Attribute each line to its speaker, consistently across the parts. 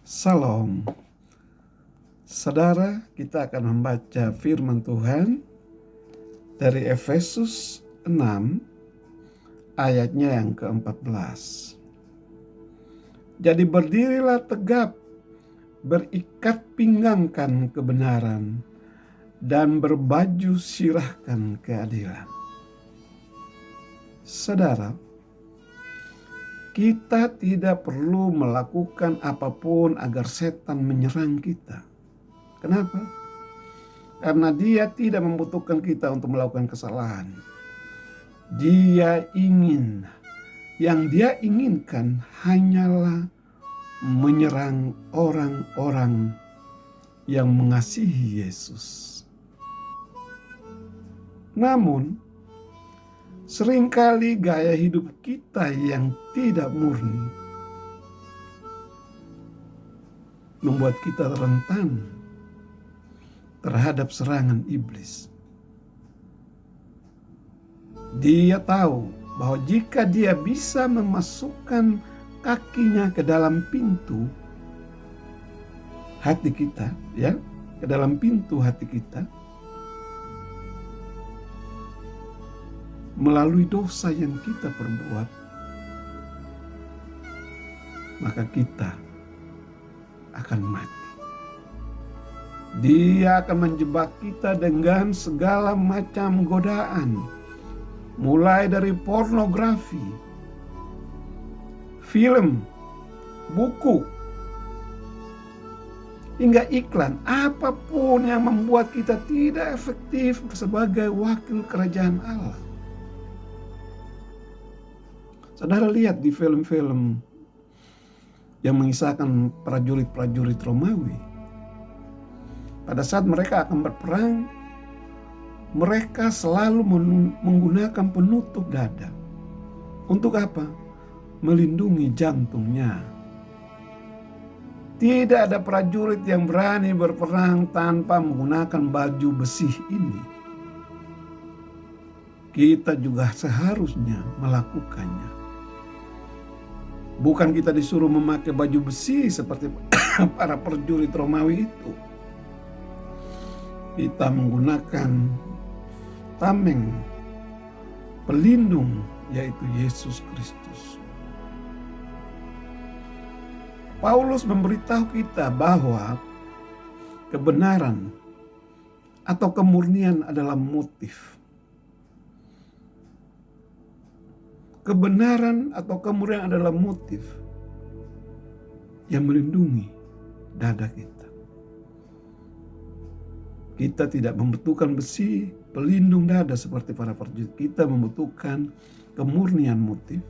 Speaker 1: Salam. Saudara, kita akan membaca firman Tuhan dari Efesus 6 ayatnya yang ke-14. Jadi berdirilah tegap, berikat pinggangkan kebenaran, dan berbaju sirahkan keadilan. Saudara, kita tidak perlu melakukan apapun agar setan menyerang kita. Kenapa? Karena dia tidak membutuhkan kita untuk melakukan kesalahan. Yang dia inginkan hanyalah menyerang orang-orang yang mengasihi Yesus. Namun, seringkali gaya hidup kita yang tidak murni membuat kita rentan terhadap serangan iblis. Dia tahu bahwa jika dia bisa memasukkan kakinya ke dalam pintu hati kita, ke dalam pintu hati kita, melalui dosa yang kita perbuat, maka kita akan mati. Dia akan menjebak kita dengan segala macam godaan, mulai dari pornografi, film, buku, hingga iklan, apapun yang membuat kita tidak efektif sebagai wakil kerajaan Allah. Saudara lihat di film-film yang mengisahkan prajurit-prajurit Romawi. Pada saat mereka akan berperang, mereka selalu menggunakan penutup dada. Untuk apa? Melindungi jantungnya. Tidak ada prajurit yang berani berperang tanpa menggunakan baju besi ini. Kita juga seharusnya melakukannya. Bukan kita disuruh memakai baju besi seperti para prajurit Romawi itu. Kita menggunakan tameng pelindung, yaitu Yesus Kristus. Paulus memberitahu kita bahwa kebenaran atau kemurnian adalah motif. Kebenaran atau kemurnian adalah motif yang melindungi dada kita. Kita tidak membutuhkan besi pelindung dada seperti para prajurit. Kita membutuhkan kemurnian motif,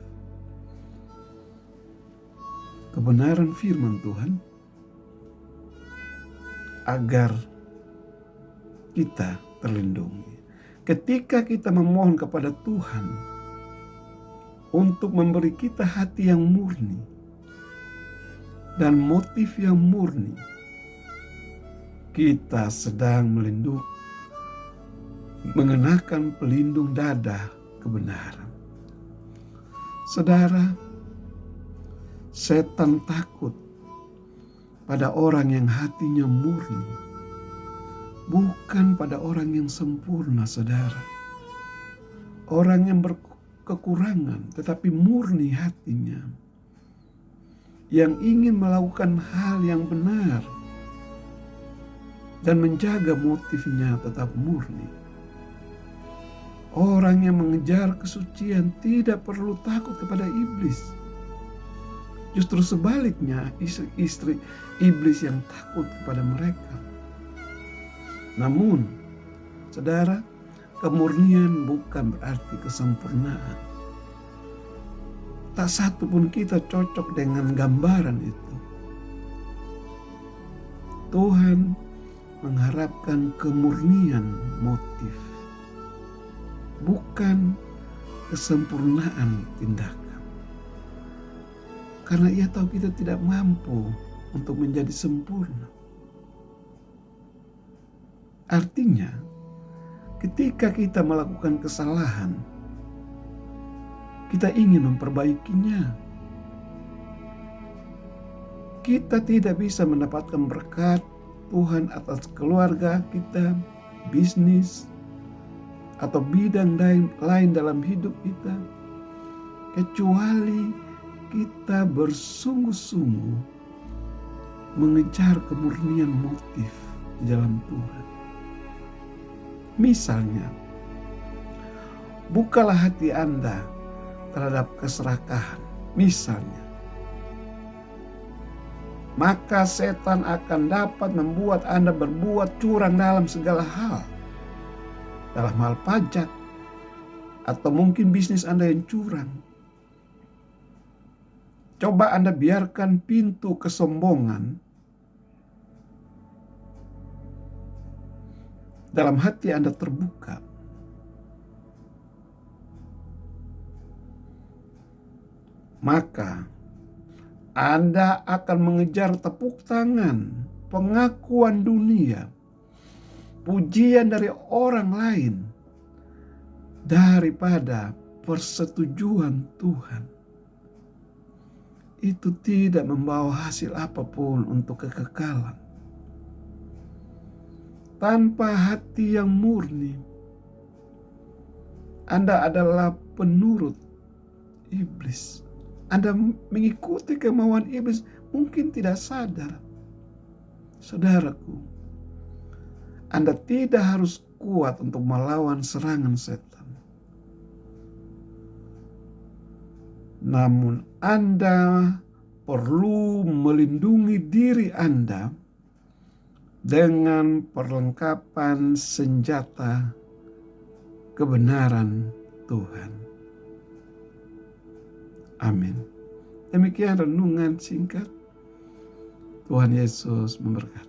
Speaker 1: kebenaran firman Tuhan, agar kita terlindungi. Ketika kita memohon kepada Tuhan untuk memberi kita hati yang murni dan motif yang murni, kita sedang mengenakan pelindung dada kebenaran. Saudara, setan takut pada orang yang hatinya murni, bukan pada orang yang sempurna, saudara. Orang yang kekurangan, tetapi murni hatinya, yang ingin melakukan hal yang benar dan menjaga motifnya tetap murni. Orang yang mengejar kesucian tidak perlu takut kepada iblis. Justru sebaliknya, istri iblis yang takut kepada mereka. Namun, saudara, kemurnian bukan berarti kesempurnaan. Tak satu pun kita cocok dengan gambaran itu. Tuhan mengharapkan kemurnian motif, bukan kesempurnaan tindakan. Karena Ia tahu kita tidak mampu untuk menjadi sempurna. Artinya, ketika kita melakukan kesalahan, kita ingin memperbaikinya. kita tidak bisa mendapatkan berkat Tuhan atas keluarga kita, bisnis, atau bidang lain dalam hidup kita, kecuali kita bersungguh-sungguh mengejar kemurnian motif di dalam Tuhan. Misalnya, bukalah hati Anda terhadap keserakahan. Misalnya, maka setan akan dapat membuat Anda berbuat curang dalam segala hal. Dalam hal pajak, atau mungkin bisnis Anda yang curang. Coba Anda biarkan pintu kesombongan dalam hati Anda terbuka. Maka Anda akan mengejar tepuk tangan, pengakuan dunia, pujian dari orang lain daripada persetujuan Tuhan. Itu tidak membawa hasil apapun untuk kekekalan. Tanpa hati yang murni, Anda adalah penurut iblis. Anda mengikuti kemauan iblis, mungkin tidak sadar. Saudaraku, Anda tidak harus kuat untuk melawan serangan setan. Namun Anda perlu melindungi diri Anda dengan perlengkapan senjata kebenaran Tuhan. Amin. Demikian renungan singkat. Tuhan Yesus memberkati.